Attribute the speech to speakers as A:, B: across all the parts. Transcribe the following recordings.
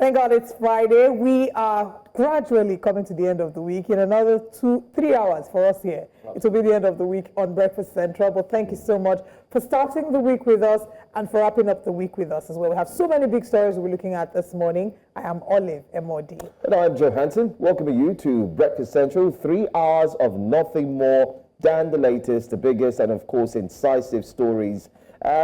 A: Thank God it's Friday. We are gradually coming to the end of the week. In another 2-3 hours for us here, it will be the end of the week on Breakfast Central. But thank you so much for starting the week with us and for wrapping up the week with us as well. We have so many big stories we're looking at this morning. I am Olive MOD.
B: And I'm Joe Hanson, welcoming you to Breakfast Central. 3 hours of nothing more than the latest, the biggest, and of course, incisive stories.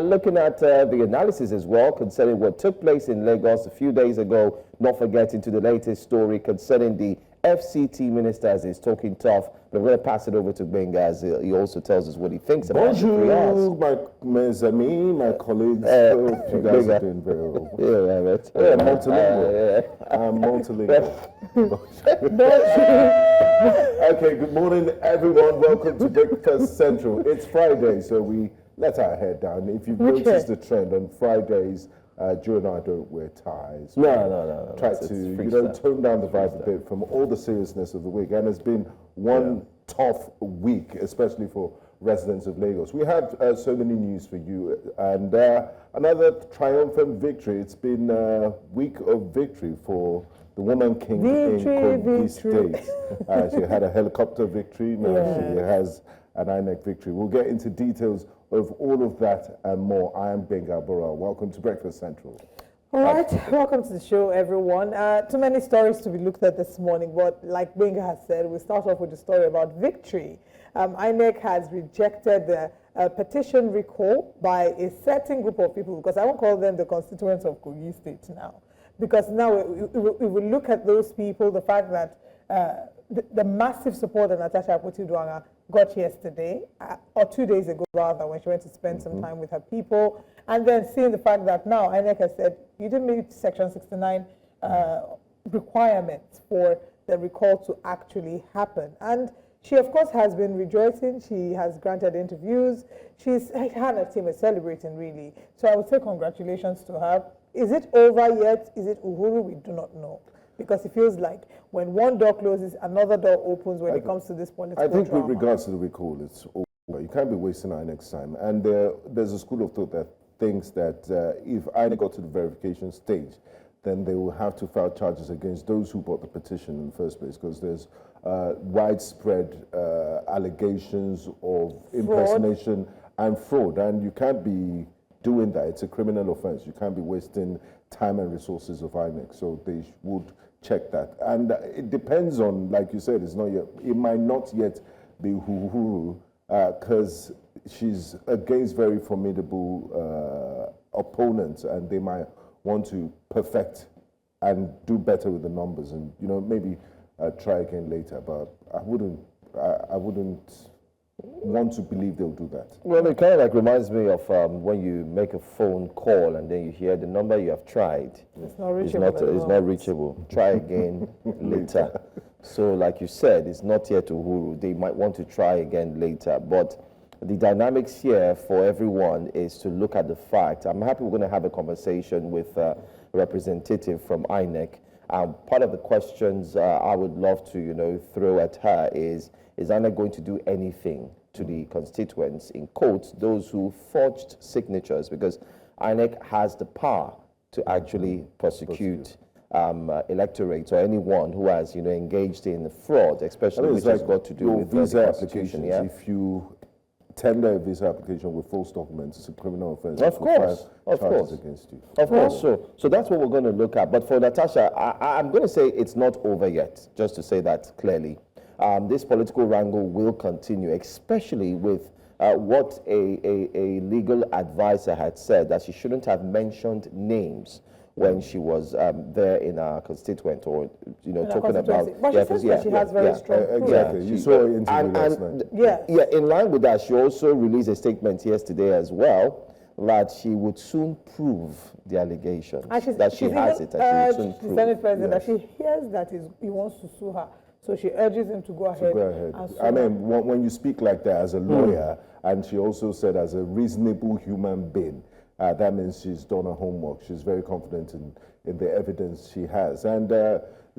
B: Looking at the analysis as well concerning what took place in Lagos a few days ago, not forgetting to the latest story concerning the FCT minister as he's talking tough. But I'm going to pass it over to Benga as he also tells us what he thinks about the 3 hours.
C: Bonjour, my colleagues. You guys are doing very well.
B: Yeah,
C: multilingual. I'm multilingual. Okay, good morning, everyone. Welcome to Breakfast Central. It's Friday, so we let our hair down. If you've noticed the trend on Fridays, Joe and I don't wear ties.
B: No.
C: Try to, tone down the vibe a bit from all the seriousness of the week. And it's been one tough week, especially for residents of Lagos. We have so many news for you, and another triumphant victory. It's been a week of victory for the woman king in Kogi State. She had a helicopter victory, now she has an INEC victory. We'll get into details of all of that and more. I am Benga Bora. Welcome to Breakfast Central.
A: All right, welcome to the show, everyone. Too many stories to be looked at this morning, but like Benga has said, we'll start off with the story about victory. INEC has rejected the petition recall by a certain group of people, because I won't call them the constituents of Kogi State now, because now we will look at those people, the fact that the massive support that Natasha got yesterday, or 2 days ago rather, when she went to spend some time with her people, and then seeing the fact that now INEC has said you didn't meet Section 69 requirements for the recall to actually happen. And she, of course, has been rejoicing. She has granted interviews. Her and her team is celebrating, really. So I would say congratulations to her. Is it over yet? Is it Uhuru? We do not know. Because it feels like when one door closes, another door opens when it comes to this political
C: drama.
A: With
C: regards to the recall, it's over. You can't be wasting INEC's time. And there's a school of thought that thinks that if INEC got to the verification stage, then they will have to file charges against those who bought the petition in the first place, because there's widespread allegations of impersonation and fraud. And you can't be doing that. It's a criminal offense. You can't be wasting time and resources of INEC. So they would check that. And it depends on, like you said, it's not yet, it might not yet be Uhuru, because she's against very formidable opponents, and they might want to perfect and do better with the numbers, and maybe try again later. But I wouldn't want to believe they'll do that.
B: Well, it kind of like reminds me of when you make a phone call and then you hear the number you have tried.
A: It's not reachable.
B: It's not reachable. Try again later. So like you said, it's not yet Uhuru. They might want to try again later. But the dynamics here for everyone is to look at the fact. I'm happy we're going to have a conversation with a representative from INEC. Part of the questions I would love to, throw at her is INEC going to do anything to the constituents, in quotes, those who forged signatures? Because INEC has the power to actually prosecute electorates or anyone who has, engaged in fraud, especially which has got to do with
C: visa applications. Yeah? If you tender a visa application with false documents, it's a criminal offense.
B: Of course.
C: Against you.
B: Of course. So that's what we're going to look at. But for Natasha, I'm going to say it's not over yet, just to say that clearly. This political wrangle will continue, especially with what a legal advisor had said, that she shouldn't have mentioned names when she was there in our constituent, or talking about.
A: But she says that she has very strong proof.
C: Exactly. You saw her interview last night.
A: Yeah.
B: In line with that, she also released a statement yesterday as well that she would soon prove the allegation, that she has it, and she would soon prove.
A: The Senate President, that she hears that he wants to sue her. So she urges him to go ahead.
C: I mean, when you speak like that as a lawyer, and she also said as a reasonable human being, that means she's done her homework. She's very confident in the evidence she has. And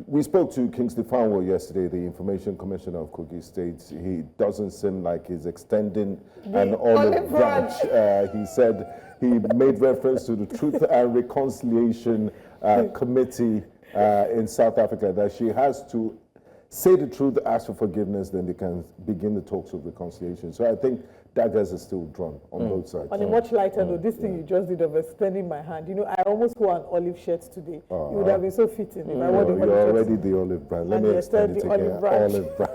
C: we spoke to Kingsley Fanwo yesterday, the Information Commissioner of Kogi State. He doesn't seem like he's extending an olive branch. He said he made reference to the Truth and Reconciliation committee in South Africa that she has to say the truth, ask for forgiveness, then they can begin the talks of reconciliation. So I think daggers are still drawn on both sides.
A: On a much lighter note, this thing you just did of extending my hand, you know, I almost wore an olive shirt today. It would have been so fitting if I wore the olive shirt.
C: You're already the olive brand. Let me extend it again. Olive brand.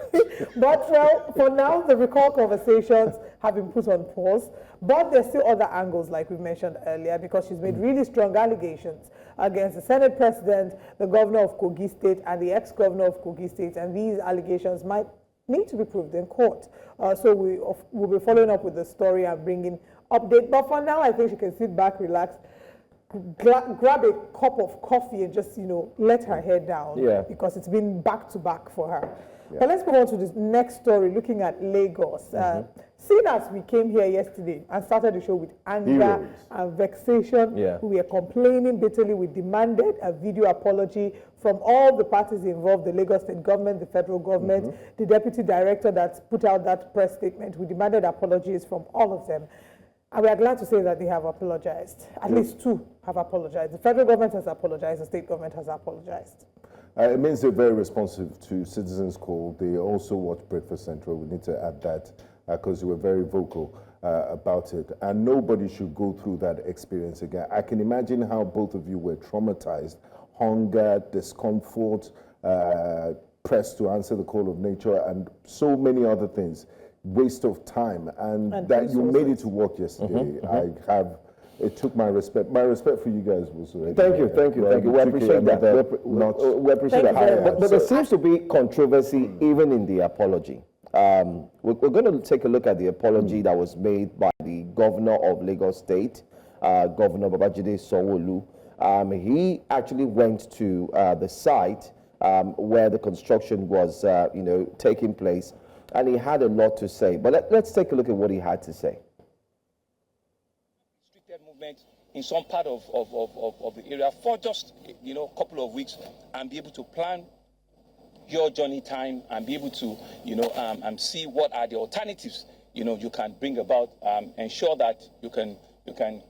A: But well, for now, the recall conversations have been put on pause. But there's still other angles, like we mentioned earlier, because she's made really strong allegations against the Senate President, the governor of Kogi State, and the ex-governor of Kogi State. And these allegations might need to be proved in court. So we'll be following up with the story and bringing update. But for now, I think she can sit back, relax, grab a cup of coffee and just, you know, let her hair down.
B: Yeah. Because
A: it's been back to back for her. Yeah. But let's move on to this next story, looking at Lagos. Seeing as we came here yesterday and started the show with anger and vexation, we were complaining bitterly. We demanded a video apology from all the parties involved, the Lagos State government, the federal government, the deputy director that put out that press statement. We demanded apologies from all of them. And we are glad to say that they have apologized. At least two have apologized. The federal government has apologized. The state government has apologized.
C: It means they're very responsive to citizens' call. They also watch Breakfast Central. We need to add that because they were very vocal about it. And nobody should go through that experience again. I can imagine how both of you were traumatized. Hunger, discomfort, pressed to answer the call of nature, and so many other things. Waste of time. And that you made it to work yesterday. It took my respect. My respect for you guys was already.
B: Thank you. We appreciate that. We appreciate that. But there seems to be controversy even in the apology. We're going to take a look at the apology that was made by the governor of Lagos State, Governor Babajide Sanwo-Olu. He actually went to the site where the construction was, taking place, and he had a lot to say. But let's take a look at what he had to say.
D: In some part of the area for just a couple of weeks, and be able to plan your journey time and be able to see what are the alternatives you can bring about, ensure that you can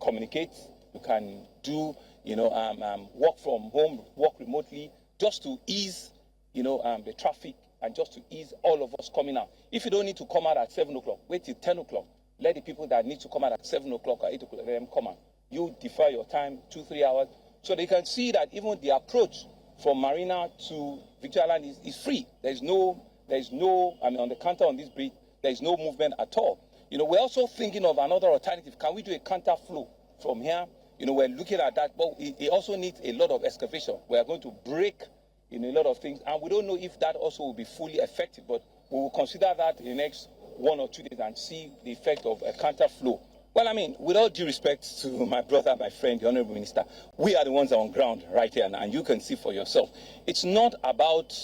D: communicate, you can do work from home, work remotely, just to ease the traffic and just to ease all of us coming out. If you don't need to come out at 7 o'clock, wait till 10 o'clock. Let the people that need to come out at 7 o'clock or 8 o'clock, let them come out. You defer your time 2-3 hours, so they can see that even the approach from Marina to Victoria Island is free. There's no, on the counter on this bridge, there's no movement at all. We're also thinking of another alternative. Can we do a counter flow from here? We're looking at that, but it also needs a lot of excavation. We are going to break a lot of things, and we don't know if that also will be fully effective, but we will consider that in the next 1 or 2 days and see the effect of a counter flow. Well, with all due respect to my brother, my friend, the Honorable Minister, we are the ones on ground right here, and you can see for yourself. It's not about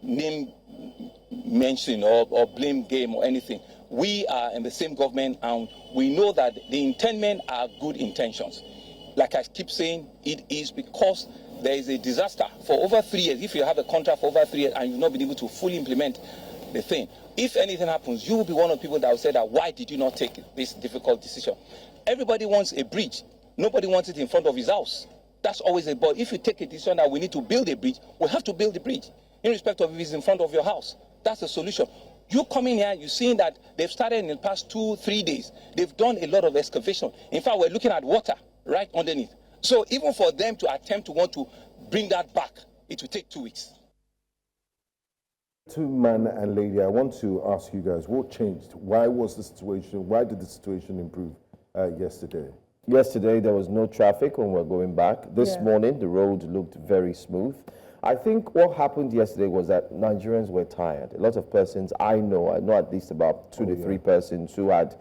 D: name mention or blame game or anything. We are in the same government, and we know that the intendment are good intentions. Like I keep saying, it is because there is a disaster for over 3 years. If you have a contract for over 3 years and you've not been able to fully implement the thing, if anything happens, you will be one of the people that will say that, why did you not take this difficult decision? Everybody wants a bridge. Nobody wants it in front of his house. That's always a, but if you take a decision that we need to build a bridge, we have to build a bridge, irrespective of if it's in front of your house. That's the solution. You come in here, you're seeing that they've started in the past 2-3 days. They've done a lot of excavation. In fact, we're looking at water right underneath. So even for them to attempt to want to bring that back, it will take 2 weeks.
C: To man and lady, I want to ask you guys, what changed? Why did the situation improve yesterday?
B: Yesterday, there was no traffic when we were going back. This morning, the road looked very smooth. I think what happened yesterday was that Nigerians were tired. A lot of persons, I know at least about 2 to 3 persons who had,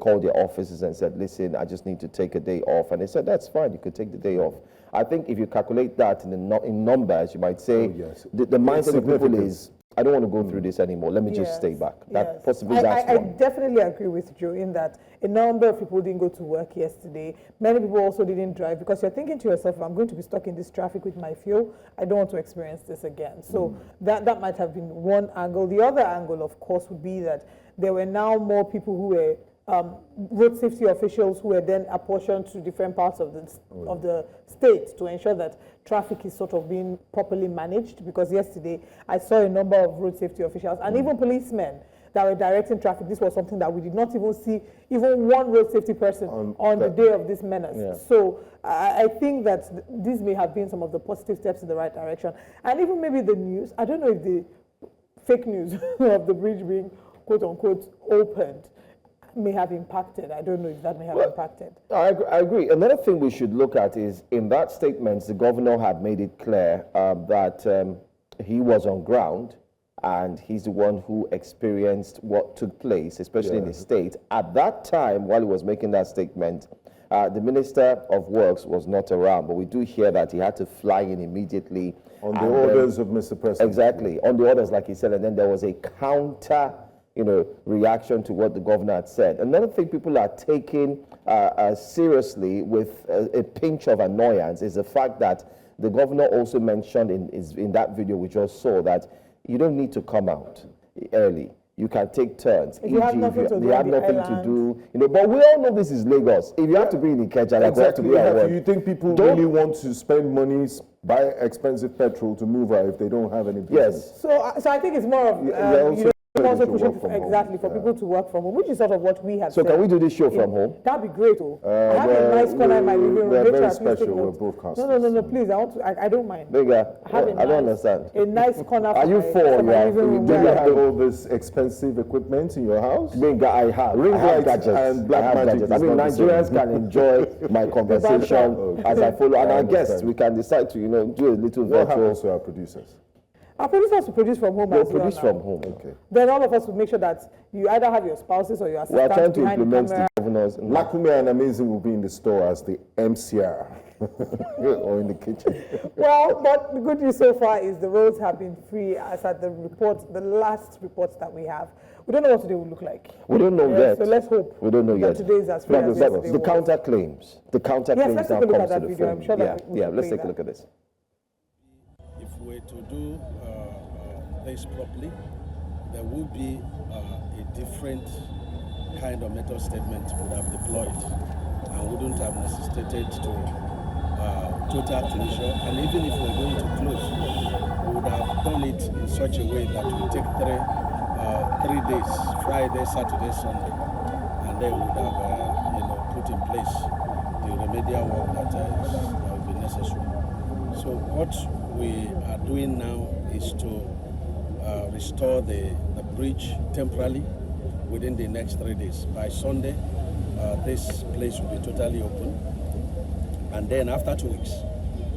B: called their offices and said, listen, I just need to take a day off. And they said, that's fine, you could take the day off. I think if you calculate that in numbers, you might say the mindset of people is, I don't want to go through this anymore. Let me just stay back. That possibly that's one.
A: I definitely agree with you in that a number of people didn't go to work yesterday. Many people also didn't drive because you're thinking to yourself, if I'm going to be stuck in this traffic with my fuel, I don't want to experience this again. So that might have been one angle. The other angle, of course, would be that there were now more people who were road safety officials who were then apportioned to different parts of the state to ensure that traffic is sort of being properly managed. Because yesterday I saw a number of road safety officials and even policemen that were directing traffic. This was something that we did not even see even one road safety person on the day of this menace. Yeah. So I think that these may have been some of the positive steps in the right direction. And even maybe the news, I don't know if the fake news of the bridge being quote unquote opened may have impacted. I don't know if that may have impacted.
B: I agree. Another thing we should look at is in that statement, the governor had made it clear that he was on ground and he's the one who experienced what took place, especially in the state. At that time, while he was making that statement, the Minister of Works was not around, but we do hear that he had to fly in immediately.
C: On the orders of Mr. President.
B: Exactly, on the orders, like he said, and then there was a counter reaction to what the governor had said. Another thing people are taking seriously with a pinch of annoyance is the fact that the governor also mentioned in that video we just saw that you don't need to come out early. You can take turns.
A: If you have nothing to
B: do, but we all know this is Lagos. If you have to be in Ikeja, like have to be at work.
C: You think people really want to spend money, buy expensive petrol to move out if they don't have any business?
B: Yes.
A: So I think it's more of also pushing for people to work from home, which is sort of what we have said.
B: So can we do this show from home?
A: That'd be great. I have a nice corner in my living room.
C: We're very special. We're broadcasters.
A: No, please. I don't mind.
B: I don't understand.
A: A nice corner.
B: Are you for
A: my living room?
C: Do you have all this expensive equipment in your house?
B: I have. Ring lights gadgets
C: and black magic.
B: I mean, Nigerians can enjoy my conversation as I follow, and our guests, we can decide to do a little virtual.
C: What happens to our producers?
A: Our producers will produce from home. They'll
B: produce from home. Okay.
A: Then all of us will make sure that you either have your spouses or your assistants.
B: We are trying to implement the governors.
C: Lakume and Amazing will be in the store as the MCR or in the kitchen.
A: Well, but the good news so far is the roads have been free as at the last reports that we have. We don't know what today will look like.
B: We don't know yet.
A: So let's hope.
B: We don't know yet.
A: Today is as free as yesterday
B: the counterclaims. The counterclaims now comes to the front.
A: I'm sure
B: let's take a look at this.
E: If we're to do this properly, there will be a different kind of method statement would have deployed and wouldn't have necessitated to total closure. And even if we're going to close, we would have done it in such a way that we take 3 days, Friday, Saturday, Sunday, and then we would have put in place the remedial work that will be necessary. So what we are doing now is to restore the bridge temporarily within the next 3 days. By Sunday, this place will be totally open. And then after 2 weeks,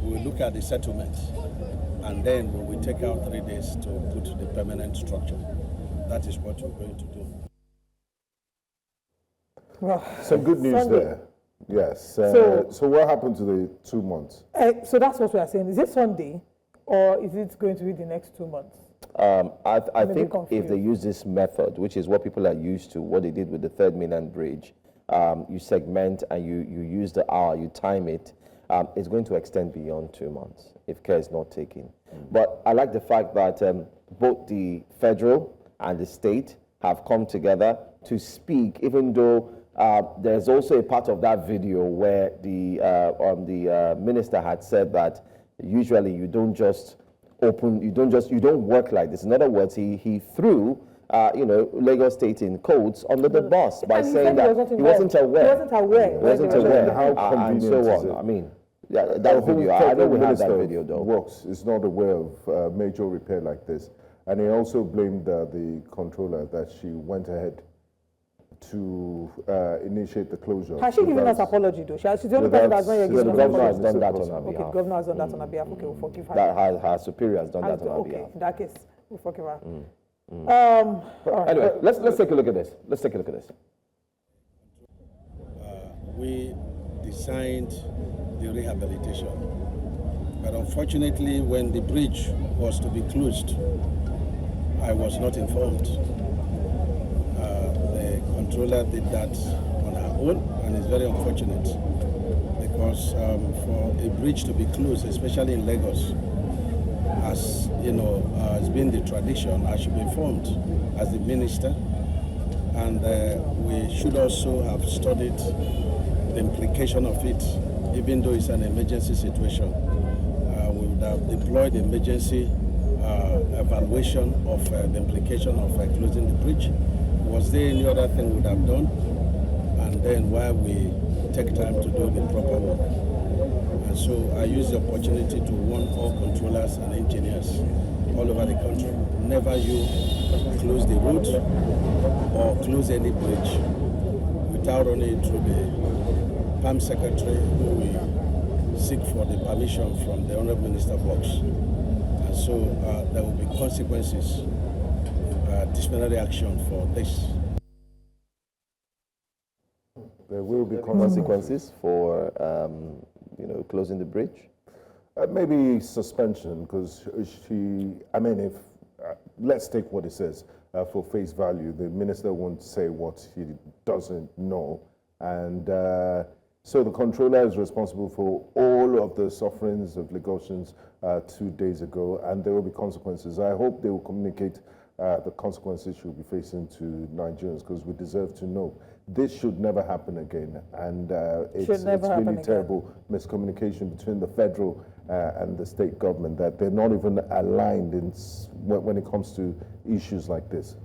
E: we will look at the settlement. And then we will take out 3 days to put the permanent structure. That is what we're going to do.
C: Well, some good news Sunday. There. Yes. So what happened to the 2 months?
A: So that's what we are saying. Is it Sunday or is it going to be the next 2 months?
B: I think if they use this method, which is what people are used to, what they did with the Third Mainland Bridge, you segment and you use the hour, you time it, it's going to extend beyond 2 months if care is not taken. But I like the fact that both the federal and the state have come together to speak, even though there's also a part of that video where the minister had said that usually you don't just open, you don't work like this. In other words, he threw Lagos State in codes under the bus by saying that he wasn't aware.
C: How convenient
B: and so on.
C: Is it?
B: I mean, that video, I know we have that video though.
C: Works is not aware of major repair like this. And he also blamed the controller that she went ahead to initiate the closure.
A: Has she given us apology though? She's the only person that's not yet given us apology.
B: The governor has done that on her behalf.
A: Okay, the governor has done that on her behalf. Okay, we'll forgive her.
B: Her superior has done that on her behalf.
A: Okay, in that case, we'll forgive her.
B: Anyway, let's take a look at this. Let's take a look at this.
E: We designed the rehabilitation, but unfortunately, when the bridge was to be closed, I was not informed. The controller did that on her own, and it's very unfortunate because for a bridge to be closed, especially in Lagos, as you know, has been the tradition, I should be informed as the minister And we should also have studied the implication of it, even though it's an emergency situation. We would have deployed emergency evaluation of the implication of closing the bridge. Was there any other thing we would have done? And then while we take time to do the proper work. And so I use the opportunity to warn all controllers and engineers all over the country, never you close the road or close any bridge without running it through the PAM Secretary, who will seek for the permission from the Honorable Minister of Works. And so there will be consequences, disciplinary action for this.
C: There will be
B: Consequences for, closing the bridge?
C: Maybe suspension, because if, let's take what it says for face value. The minister won't say what he doesn't know. And so the controller is responsible for all of the sufferings of Lagosians 2 days ago, and there will be consequences. I hope they will communicate the consequences she'll be facing to Nigerians, because we deserve to know. This should never happen again, and it's really terrible miscommunication between the federal and the state government, that they're not even aligned when it comes to issues like this.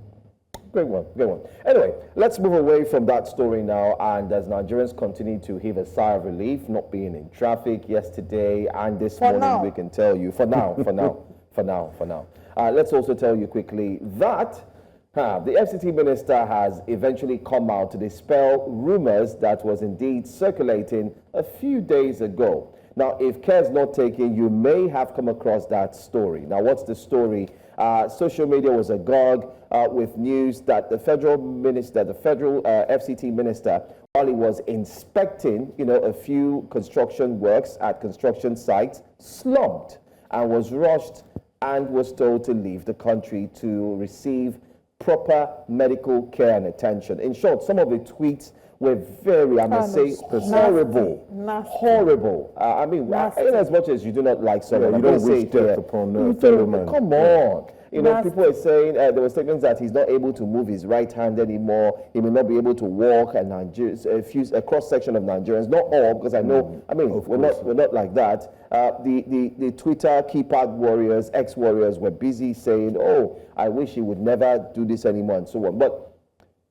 B: Great one, great one. Anyway, let's move away from that story now, and as Nigerians continue to heave a sigh of relief, not being in traffic yesterday and this morning, we can tell you, for now, let's also tell you quickly that the FCT minister has eventually come out to dispel rumors that was indeed circulating a few days ago. Now, if care is not taken, you may have come across that story. Now, what's the story? Social media was agog with news that the federal FCT minister, while he was inspecting, a few construction works at construction sites, slumped and was rushed and was told to leave the country to receive proper medical care and attention. In short, some of the tweets were very, I must say, horrible.
A: Nasty.
B: Horrible. In as much as you do not like someone,
C: you don't wish death upon a fellow man.
B: Come on. People are saying there were statements that he's not able to move his right hand anymore. He may not be able to walk, and a cross section of Nigerians, not all, because I know. We're not like that. The Twitter keypad warriors, ex-warriors, were busy saying, "Oh, I wish he would never do this anymore," and so on. But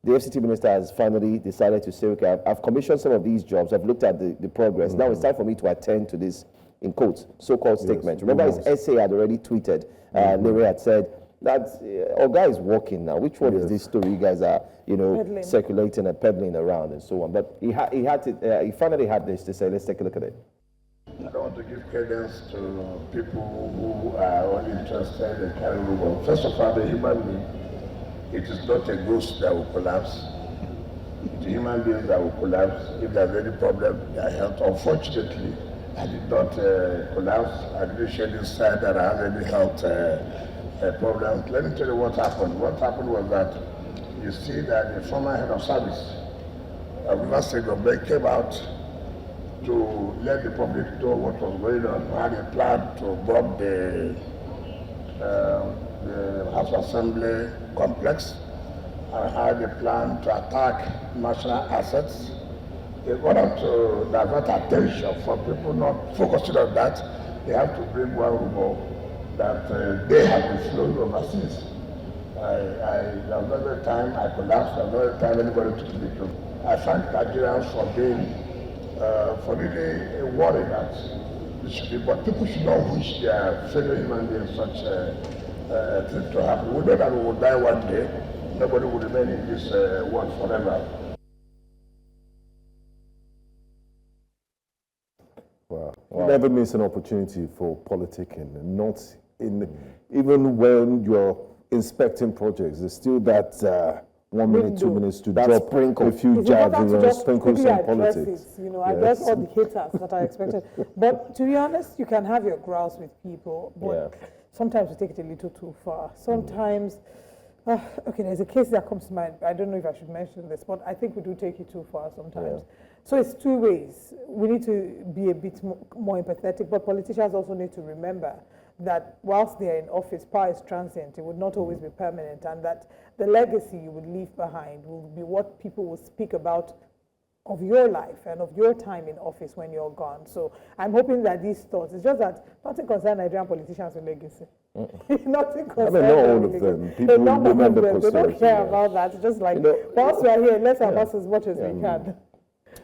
B: the FCT minister has finally decided to say, "Okay, I've commissioned some of these jobs. I've looked at the progress. Now it's time for me to attend to this." In quotes, so-called statement. Remember, his essay had already tweeted. Larry had said that Oga is walking now. Which one is this story you guys are,
A: peddling,
B: circulating and peddling around and so on? But he finally had this to say. Let's take a look at it.
F: I don't want to give credence to people who are only interested in carrying rumor. First of all, the human being, it is not a ghost that will collapse. It's human beings that will collapse if there's any problem in their health. Unfortunately, I did not collapse. I didn't shed inside that I had any health problems. Let me tell you what happened. What happened was that you see that the former head of service of River State government came out to let the public know what was going on. We had a plan to bomb the House Assembly complex. I had a plan to attack national assets. In order to divert attention from people not focusing on that, they have to bring one rumor that they have been flown overseas. There was another time I collapsed, there was another time anybody took me to. I thank Nigerians for being, for really worried that this should be, but people should not wish their fellow human beings such a thing to happen. We know that we will die one day. Nobody will remain in this world forever.
C: Wow. Never miss an opportunity for politicking, not even when you're inspecting projects. There's still that 1 minute, 2 minutes to drop a few jabs and sprinkle some politics.
A: Address all the haters that are expected. But to be honest, you can have your grouse with people, but sometimes we take it a little too far. Sometimes, okay, there's a case that comes to mind. I don't know if I should mention this, but I think we do take it too far sometimes. So it's two ways. We need to be a bit more empathetic, but politicians also need to remember that whilst they're in office, power is transient, it would not always be permanent, and that the legacy you would leave behind will be what people will speak about of your life and of your time in office when you're gone. So I'm hoping that these thoughts, it's just that nothing concerns Nigerian politicians with legacy. Nothing concerns
C: not all of them. People remember
A: they don't
C: posterity,
A: care
C: yes.
A: about that. It's just like, whilst we're here, let's have us as much as we can.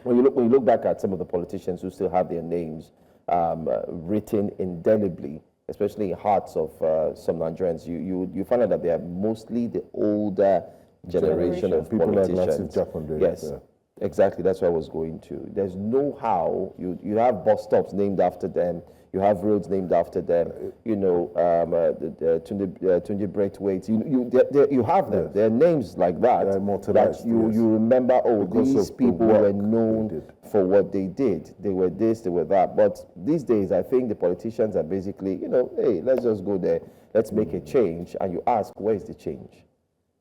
B: When you look back at some of the politicians who still have their names written indelibly, especially in hearts of some Nigerians, you find out that they are mostly the older generation of
C: people
B: politicians.
C: Like Japan,
B: yes, exactly. That's where I was going to. There's no how you have bus stops named after them. You have roads named after them. You know, Tunde Braithwaite. You have them.
C: Yes.
B: There are names like that.
C: That
B: you remember. Oh,
C: because
B: these
C: of the
B: people
C: work
B: were known for what they did. They were this, they were that. But these days, I think the politicians are basically, hey, let's just go there. Let's make a change. And you ask, where is the change?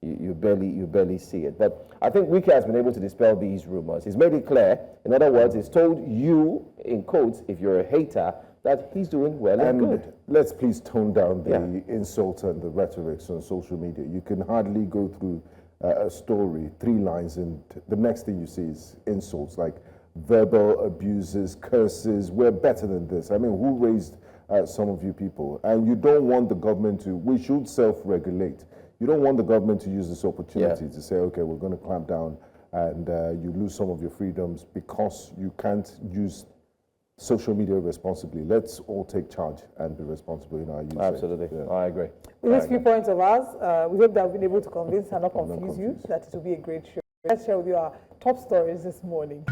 B: You barely see it. But I think Wike has been able to dispel these rumors. He's made it clear. In other words, he's told you, in quotes, if you're a hater, that he's doing well and good.
C: Let's please tone down the insult and the rhetorics on social media. You can hardly go through a story, 3 lines, and the next thing you see is insults like verbal abuses, curses. We're better than this. I mean, who raised some of you people? And you don't want the government to, we should self-regulate. You don't want the government to use this opportunity to say, okay, we're going to clamp down and you lose some of your freedoms because you can't use social media responsibly. Let's all take charge and be responsible in our use.
B: Absolutely. I agree.
A: With these few points of ours, we hope that we've been able to convince and not confuse you that it will be a great show. Let's share with you our top stories this morning.